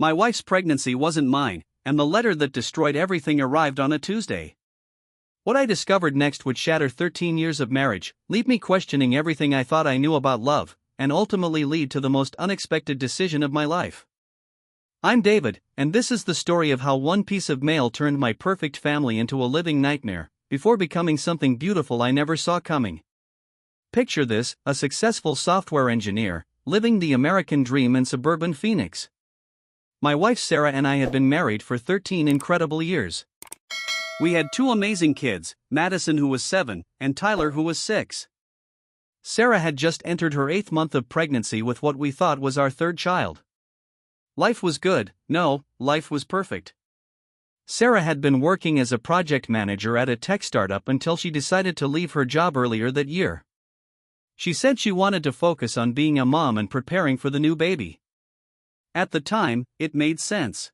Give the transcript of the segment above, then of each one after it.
My wife's pregnancy wasn't mine, and the letter that destroyed everything arrived on a Tuesday. What I discovered next would shatter 13 years of marriage, leave me questioning everything I thought I knew about love, and ultimately lead to the most unexpected decision of my life. I'm David, and this is the story of how one piece of mail turned my perfect family into a living nightmare, before becoming something beautiful I never saw coming. Picture this: a successful software engineer, living the American dream in suburban Phoenix. My wife Sarah and I had been married for 13 incredible years. We had two amazing kids, Madison, who was 7, and Tyler, who was 6. Sarah had just entered her 8th month of pregnancy with what we thought was our 3rd child. Life was good. No, life was perfect. Sarah had been working as a project manager at a tech startup until she decided to leave her job earlier that year. She said she wanted to focus on being a mom and preparing for the new baby. At the time, it made sense.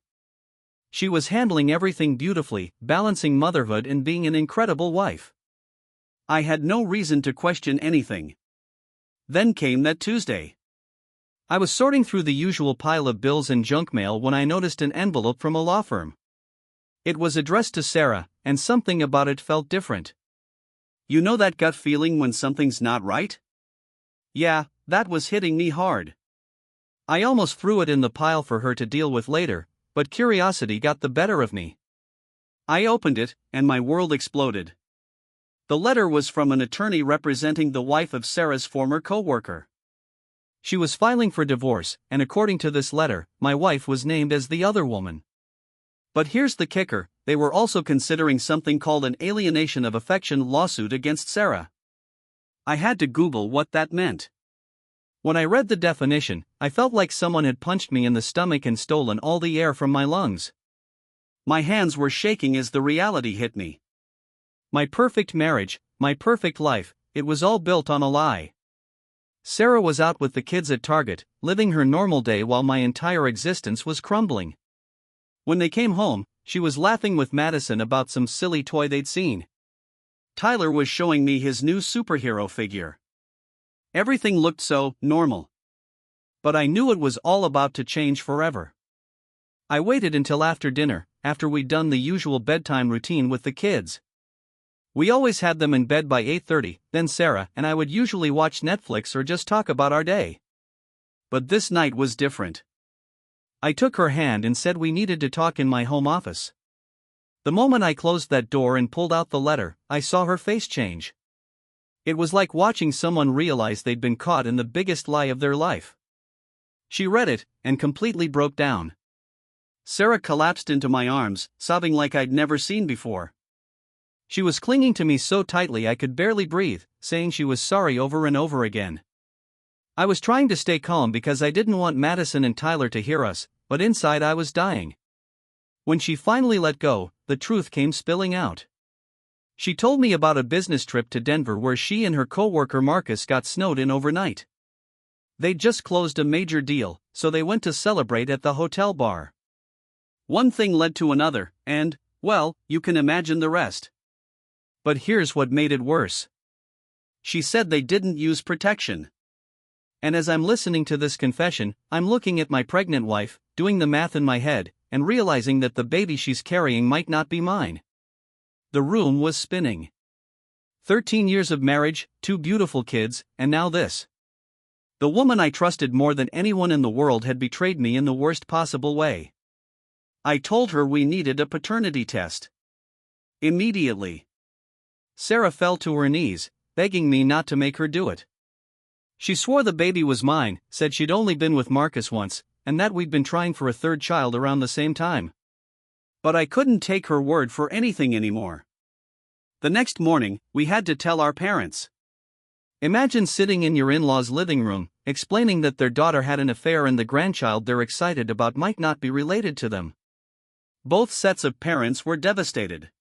She was handling everything beautifully, balancing motherhood and being an incredible wife. I had no reason to question anything. Then came that Tuesday. I was sorting through the usual pile of bills and junk mail when I noticed an envelope from a law firm. It was addressed to Sarah, and something about it felt different. You know that gut feeling when something's not right? Yeah, that was hitting me hard. I almost threw it in the pile for her to deal with later, but curiosity got the better of me. I opened it, and my world exploded. The letter was from an attorney representing the wife of Sarah's former coworker. She was filing for divorce, and according to this letter, my wife was named as the other woman. But here's the kicker: they were also considering something called an alienation of affection lawsuit against Sarah. I had to Google what that meant. When I read the definition, I felt like someone had punched me in the stomach and stolen all the air from my lungs. My hands were shaking as the reality hit me. My perfect marriage, my perfect life, it was all built on a lie. Sarah was out with the kids at Target, living her normal day while my entire existence was crumbling. When they came home, she was laughing with Madison about some silly toy they'd seen. Tyler was showing me his new superhero figure. Everything looked so normal. But I knew it was all about to change forever. I waited until after dinner, after we'd done the usual bedtime routine with the kids. We always had them in bed by 8:30, then Sarah and I would usually watch Netflix or just talk about our day. But this night was different. I took her hand and said we needed to talk in my home office. The moment I closed that door and pulled out the letter, I saw her face change. It was like watching someone realize they'd been caught in the biggest lie of their life. She read it, and completely broke down. Sarah collapsed into my arms, sobbing like I'd never seen before. She was clinging to me so tightly I could barely breathe, saying she was sorry over and over again. I was trying to stay calm because I didn't want Madison and Tyler to hear us, but inside I was dying. When she finally let go, the truth came spilling out. She told me about a business trip to Denver where she and her coworker Marcus got snowed in overnight. They'd just closed a major deal, so they went to celebrate at the hotel bar. One thing led to another, and, well, you can imagine the rest. But here's what made it worse. She said they didn't use protection. And as I'm listening to this confession, I'm looking at my pregnant wife, doing the math in my head, and realizing that the baby she's carrying might not be mine. The room was spinning. 13 years of marriage, 2 beautiful kids, and now this. The woman I trusted more than anyone in the world had betrayed me in the worst possible way. I told her we needed a paternity test. Immediately. Sarah fell to her knees, begging me not to make her do it. She swore the baby was mine, said she'd only been with Marcus once, and that we'd been trying for a 3rd child around the same time. But I couldn't take her word for anything anymore. The next morning, we had to tell our parents. Imagine sitting in your in-laws' living room, explaining that their daughter had an affair and the grandchild they're excited about might not be related to them. Both sets of parents were devastated.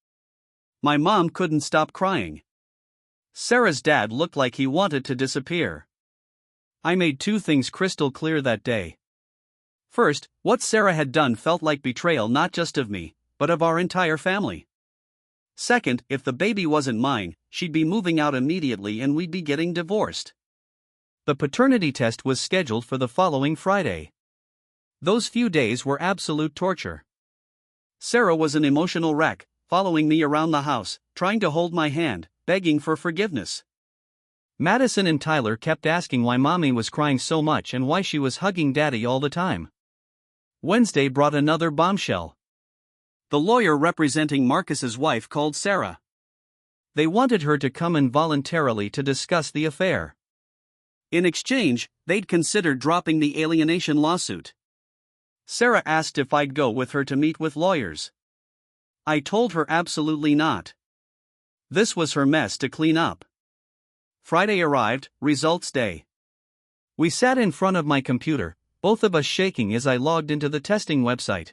My mom couldn't stop crying. Sarah's dad looked like he wanted to disappear. I made 2 things crystal clear that day. First, what Sarah had done felt like betrayal not just of me, but of our entire family. Second, if the baby wasn't mine, she'd be moving out immediately and we'd be getting divorced. The paternity test was scheduled for the following Friday. Those few days were absolute torture. Sarah was an emotional wreck, following me around the house, trying to hold my hand, begging for forgiveness. Madison and Tyler kept asking why mommy was crying so much and why she was hugging daddy all the time. Wednesday brought another bombshell. The lawyer representing Marcus's wife called Sarah. They wanted her to come in voluntarily to discuss the affair. In exchange, they'd considered dropping the alienation lawsuit. Sarah asked if I'd go with her to meet with lawyers. I told her absolutely not. This was her mess to clean up. Friday arrived, results day. We sat in front of my computer, both of us shaking as I logged into the testing website.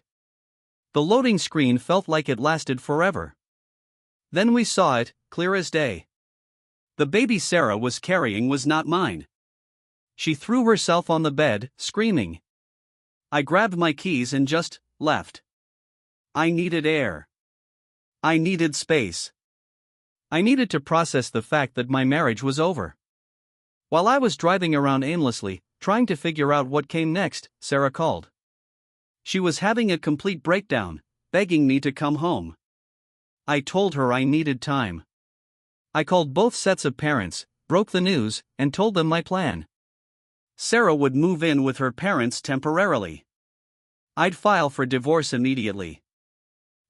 The loading screen felt like it lasted forever. Then we saw it, clear as day. The baby Sarah was carrying was not mine. She threw herself on the bed, screaming. I grabbed my keys and just left. I needed air. I needed space. I needed to process the fact that my marriage was over. While I was driving around aimlessly, trying to figure out what came next, Sarah called. She was having a complete breakdown, begging me to come home. I told her I needed time. I called both sets of parents, broke the news, and told them my plan. Sarah would move in with her parents temporarily. I'd file for divorce immediately.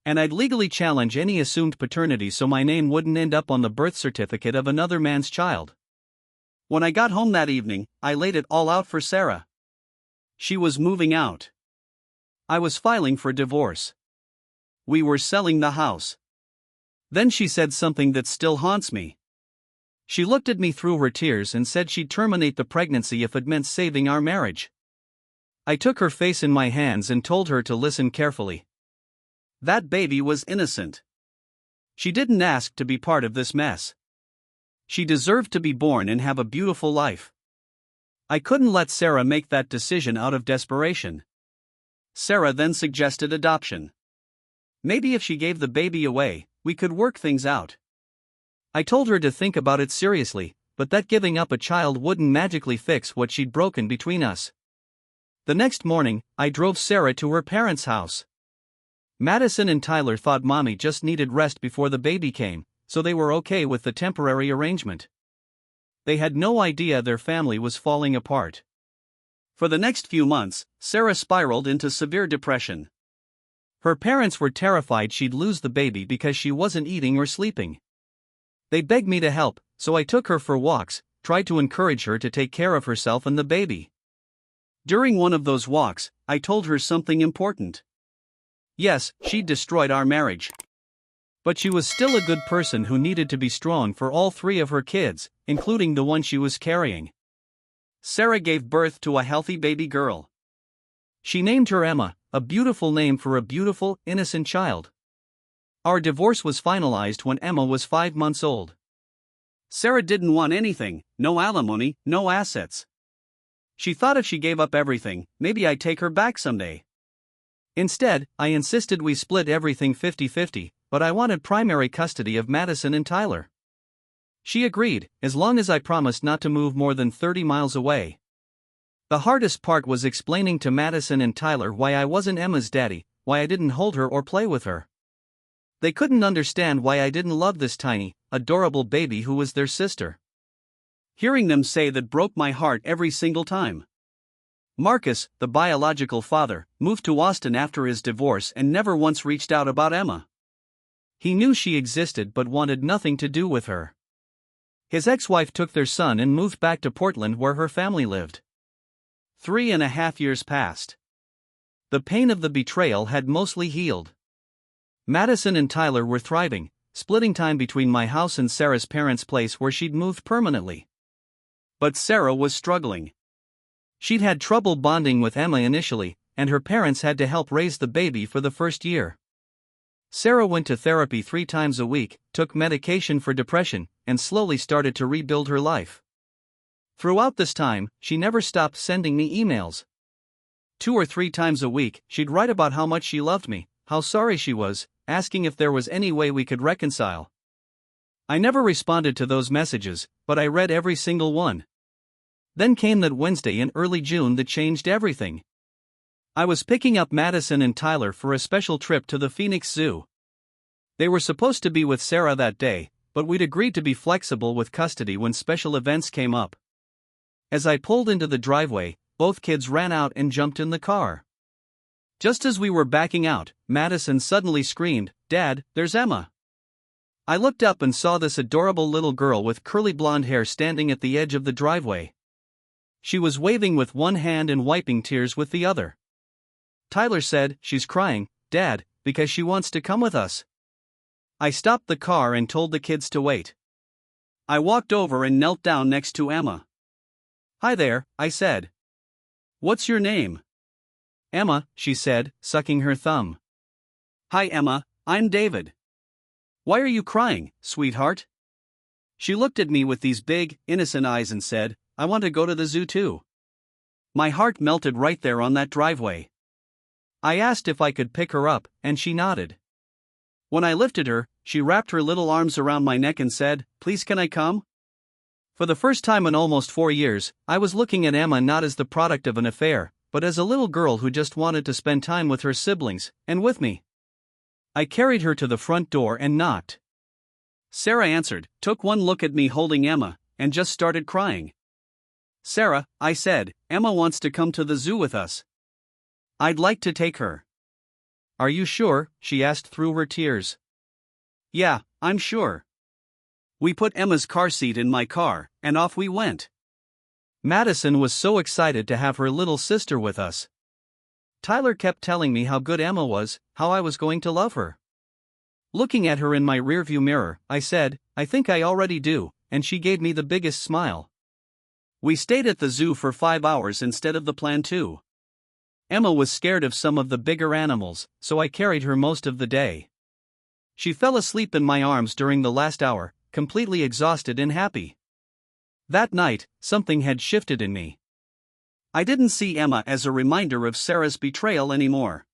And I'd legally challenge any assumed paternity so my name wouldn't end up on the birth certificate of another man's child. When I got home that evening, I laid it all out for Sarah. She was moving out. I was filing for divorce. We were selling the house. Then she said something that still haunts me. She looked at me through her tears and said she'd terminate the pregnancy if it meant saving our marriage. I took her face in my hands and told her to listen carefully. That baby was innocent. She didn't ask to be part of this mess. She deserved to be born and have a beautiful life. I couldn't let Sarah make that decision out of desperation. Sarah then suggested adoption. Maybe if she gave the baby away, we could work things out. I told her to think about it seriously, but that giving up a child wouldn't magically fix what she'd broken between us. The next morning, I drove Sarah to her parents' house. Madison and Tyler thought mommy just needed rest before the baby came, so they were okay with the temporary arrangement. They had no idea their family was falling apart. For the next few months, Sarah spiraled into severe depression. Her parents were terrified she'd lose the baby because she wasn't eating or sleeping. They begged me to help, so I took her for walks, tried to encourage her to take care of herself and the baby. During one of those walks, I told her something important. Yes, she'd destroyed our marriage. But she was still a good person who needed to be strong for all three of her kids, including the one she was carrying. Sarah gave birth to a healthy baby girl. She named her Emma, a beautiful name for a beautiful, innocent child. Our divorce was finalized when Emma was 5 months old. Sarah didn't want anything, no alimony, no assets. She thought if she gave up everything, maybe I'd take her back someday. Instead, I insisted we split everything 50-50, but I wanted primary custody of Madison and Tyler. She agreed, as long as I promised not to move more than 30 miles away. The hardest part was explaining to Madison and Tyler why I wasn't Emma's daddy, why I didn't hold her or play with her. They couldn't understand why I didn't love this tiny, adorable baby who was their sister. Hearing them say that broke my heart every single time. Marcus, the biological father, moved to Austin after his divorce and never once reached out about Emma. He knew she existed but wanted nothing to do with her. His ex-wife took their son and moved back to Portland where her family lived. 3.5 years passed. The pain of the betrayal had mostly healed. Madison and Tyler were thriving, splitting time between my house and Sarah's parents' place where she'd moved permanently. But Sarah was struggling. She'd had trouble bonding with Emma initially, and her parents had to help raise the baby for the first year. Sarah went to therapy 3 times a week, took medication for depression, and slowly started to rebuild her life. Throughout this time, she never stopped sending me emails. 2 or 3 times a week, she'd write about how much she loved me, how sorry she was, asking if there was any way we could reconcile. I never responded to those messages, but I read every single one. Then came that Wednesday in early June that changed everything. I was picking up Madison and Tyler for a special trip to the Phoenix Zoo. They were supposed to be with Sarah that day, but we'd agreed to be flexible with custody when special events came up. As I pulled into the driveway, both kids ran out and jumped in the car. Just as we were backing out, Madison suddenly screamed, "Dad, there's Emma!" I looked up and saw this adorable little girl with curly blonde hair standing at the edge of the driveway. She was waving with one hand and wiping tears with the other. Tyler said, "She's crying, Dad, because she wants to come with us." I stopped the car and told the kids to wait. I walked over and knelt down next to Emma. "Hi there," I said. "What's your name?" "Emma," she said, sucking her thumb. "Hi Emma, I'm David." "Why are you crying, sweetheart?" She looked at me with these big, innocent eyes and said, "I want to go to the zoo too." My heart melted right there on that driveway. I asked if I could pick her up, and she nodded. When I lifted her, she wrapped her little arms around my neck and said, "Please, can I come?" For the first time in almost 4 years, I was looking at Emma not as the product of an affair, but as a little girl who just wanted to spend time with her siblings, and with me. I carried her to the front door and knocked. Sarah answered, took one look at me holding Emma, and just started crying. "Sarah," I said, "Emma wants to come to the zoo with us. I'd like to take her." "Are you sure?" she asked through her tears. "Yeah, I'm sure." We put Emma's car seat in my car, and off we went. Madison was so excited to have her little sister with us. Tyler kept telling me how good Emma was, how I was going to love her. Looking at her in my rearview mirror, I said, "I think I already do," and she gave me the biggest smile. We stayed at the zoo for 5 hours instead of the planned 2. Emma was scared of some of the bigger animals, so I carried her most of the day. She fell asleep in my arms during the last hour, completely exhausted and happy. That night, something had shifted in me. I didn't see Emma as a reminder of Sarah's betrayal anymore.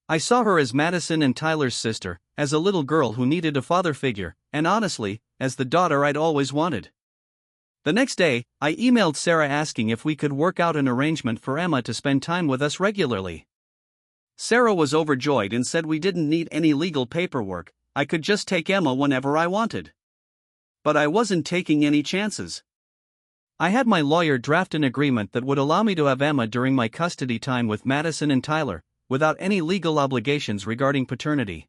I saw her as Madison and Tyler's sister, as a little girl who needed a father figure, and honestly, as the daughter I'd always wanted. The next day, I emailed Sarah asking if we could work out an arrangement for Emma to spend time with us regularly. Sarah was overjoyed and said we didn't need any legal paperwork, I could just take Emma whenever I wanted. But I wasn't taking any chances. I had my lawyer draft an agreement that would allow me to have Emma during my custody time with Madison and Tyler, without any legal obligations regarding paternity.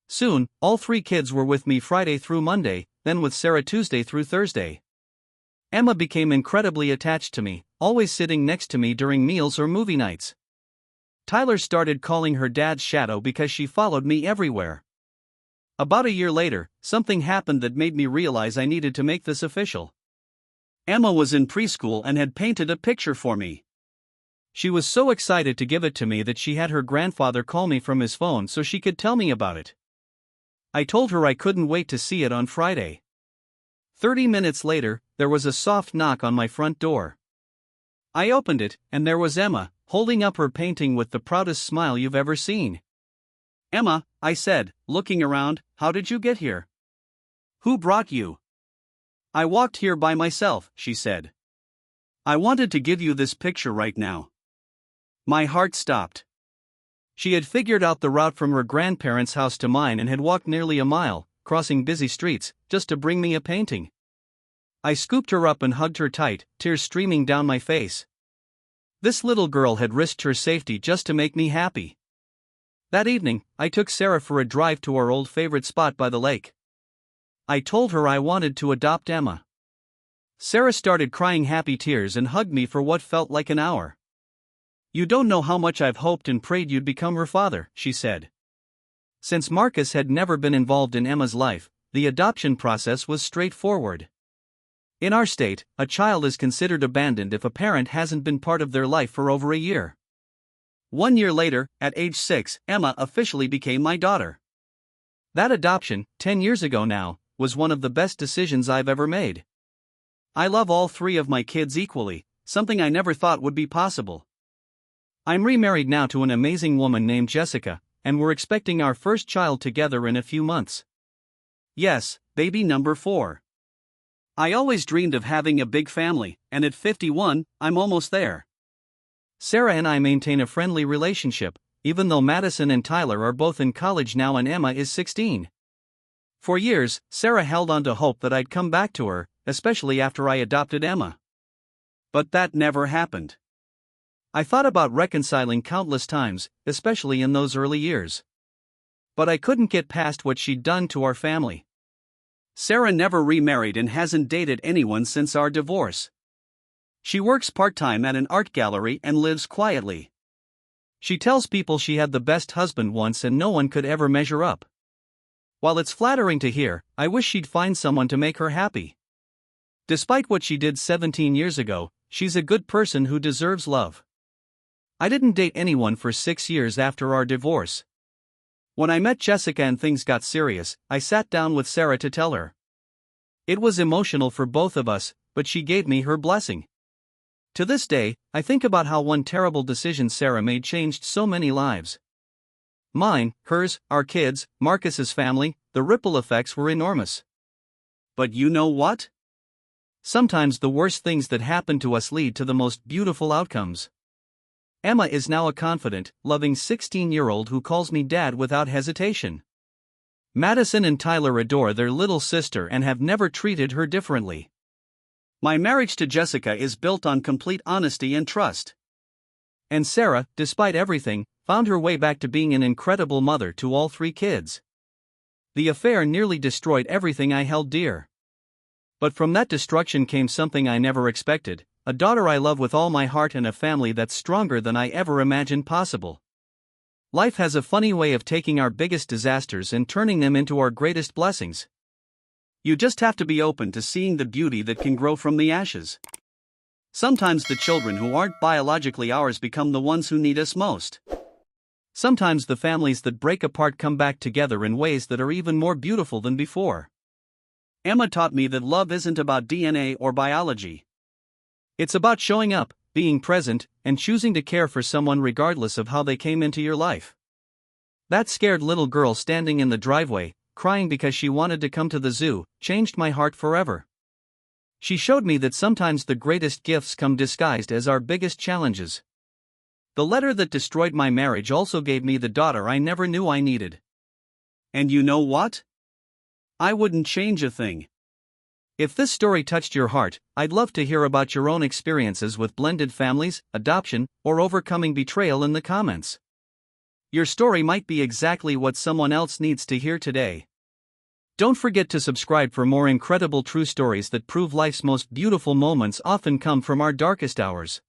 Soon, all 3 kids were with me Friday through Monday, then with Sarah Tuesday through Thursday. Emma became incredibly attached to me, always sitting next to me during meals or movie nights. Tyler started calling her dad's shadow because she followed me everywhere. About a year later, something happened that made me realize I needed to make this official. Emma was in preschool and had painted a picture for me. She was so excited to give it to me that she had her grandfather call me from his phone so she could tell me about it. I told her I couldn't wait to see it on Friday. 30 minutes later, there was a soft knock on my front door. I opened it, and there was Emma, holding up her painting with the proudest smile you've ever seen. "Emma," I said, looking around, "how did you get here? Who brought you?" "I walked here by myself," she said. "I wanted to give you this picture right now." My heart stopped. She had figured out the route from her grandparents' house to mine and had walked nearly a mile, crossing busy streets, just to bring me a painting. I scooped her up and hugged her tight, tears streaming down my face. This little girl had risked her safety just to make me happy. That evening, I took Sarah for a drive to our old favorite spot by the lake. I told her I wanted to adopt Emma. Sarah started crying happy tears and hugged me for what felt like an hour. "You don't know how much I've hoped and prayed you'd become her father," she said. Since Marcus had never been involved in Emma's life, the adoption process was straightforward. In our state, a child is considered abandoned if a parent hasn't been part of their life for over a year. 1 year later, at age 6, Emma officially became my daughter. That adoption, 10 years ago now, was one of the best decisions I've ever made. I love all 3 of my kids equally, something I never thought would be possible. I'm remarried now to an amazing woman named Jessica, and we're expecting our first child together in a few months. Yes, baby number 4. I always dreamed of having a big family, and at 51, I'm almost there. Sarah and I maintain a friendly relationship, even though Madison and Tyler are both in college now and Emma is 16. For years, Sarah held on to hope that I'd come back to her, especially after I adopted Emma. But that never happened. I thought about reconciling countless times, especially in those early years. But I couldn't get past what she'd done to our family. Sarah never remarried and hasn't dated anyone since our divorce. She works part-time at an art gallery and lives quietly. She tells people she had the best husband once and no one could ever measure up. While it's flattering to hear, I wish she'd find someone to make her happy. Despite what she did 17 years ago, she's a good person who deserves love. I didn't date anyone for 6 years after our divorce. When I met Jessica and things got serious, I sat down with Sarah to tell her. It was emotional for both of us, but she gave me her blessing. To this day, I think about how one terrible decision Sarah made changed so many lives. Mine, hers, our kids, Marcus's family, the ripple effects were enormous. But you know what? Sometimes the worst things that happen to us lead to the most beautiful outcomes. Emma is now a confident, loving 16-year-old who calls me dad without hesitation. Madison and Tyler adore their little sister and have never treated her differently. My marriage to Jessica is built on complete honesty and trust. And Sarah, despite everything, found her way back to being an incredible mother to all 3 kids. The affair nearly destroyed everything I held dear. But from that destruction came something I never expected. A daughter I love with all my heart and a family that's stronger than I ever imagined possible. Life has a funny way of taking our biggest disasters and turning them into our greatest blessings. You just have to be open to seeing the beauty that can grow from the ashes. Sometimes the children who aren't biologically ours become the ones who need us most. Sometimes the families that break apart come back together in ways that are even more beautiful than before. Emma taught me that love isn't about DNA or biology. It's about showing up, being present, and choosing to care for someone regardless of how they came into your life. That scared little girl standing in the driveway, crying because she wanted to come to the zoo, changed my heart forever. She showed me that sometimes the greatest gifts come disguised as our biggest challenges. The letter that destroyed my marriage also gave me the daughter I never knew I needed. And you know what? I wouldn't change a thing. If this story touched your heart, I'd love to hear about your own experiences with blended families, adoption, or overcoming betrayal in the comments. Your story might be exactly what someone else needs to hear today. Don't forget to subscribe for more incredible true stories that prove life's most beautiful moments often come from our darkest hours.